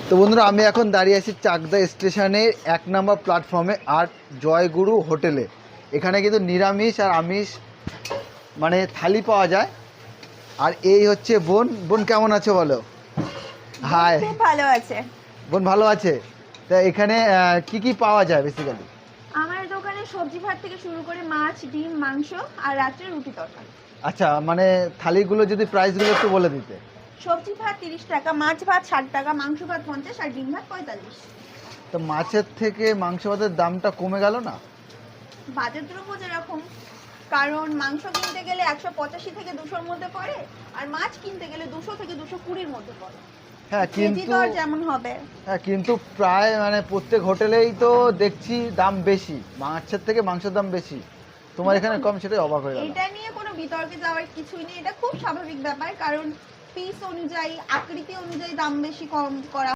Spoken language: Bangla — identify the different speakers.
Speaker 1: তো বন্ধুরা, আমি এখন দাঁড়িয়ে আছি চাকদা স্টেশনের 1 নম্বর প্ল্যাটফর্মে আর জয়গুরু হোটেলে। এখানে কিন্তু নিরামিষ আর আমিষ মানে থালি পাওয়া যায়। আর এই হচ্ছে বোন। বোন কেমন আছো বলো? হাই।
Speaker 2: খুব ভালো আছে।
Speaker 1: বোন ভালো আছে। তা এখানে কি কি পাওয়া যায় বেসিক্যালি?
Speaker 2: আমার দোকানে সবজি ভাত থেকে শুরু করে মাছ, ডিম, মাংস আর রাত্রে রুটি তরকারি।
Speaker 1: আচ্ছা, মানে থালিগুলো যদি প্রাইসগুলো একটু বলে দিতে।
Speaker 2: সবজি ভাত 30 টাকা, মাছ ভাত 60 টাকা, মাংস ভাত 50 আর ডিম ভাত 45।
Speaker 1: তো মাছের থেকে মাংস ভাতের দামটা কমে গেল না?
Speaker 2: বাজার দ্রব্য যেরকম, কারণ মাংস কিনতে গেলে 185 থেকে 200-র মধ্যে পড়ে, আর মাছ কিনতে গেলে 200 থেকে 220-র মধ্যে পড়ে।
Speaker 1: হ্যাঁ
Speaker 2: কেজি
Speaker 1: কিন্তু
Speaker 2: দর যেমন হবে।
Speaker 1: হ্যাঁ কিন্তু প্রায় মানে প্রত্যেক হোটেলেই তো দেখছি দাম বেশি, মাছের থেকে মাংসের দাম বেশি। তোমার এখানে কম, সেটাই অবাক হয়ে গেল।
Speaker 2: এটা নিয়ে কোনো বিতর্কে যাওয়ার কিছুই নেই, এটা খুব স্বাভাবিক ব্যাপার, কারণ পিস অনুযায়ী, আকৃতি অনুযায়ী দাম বেশি কম করা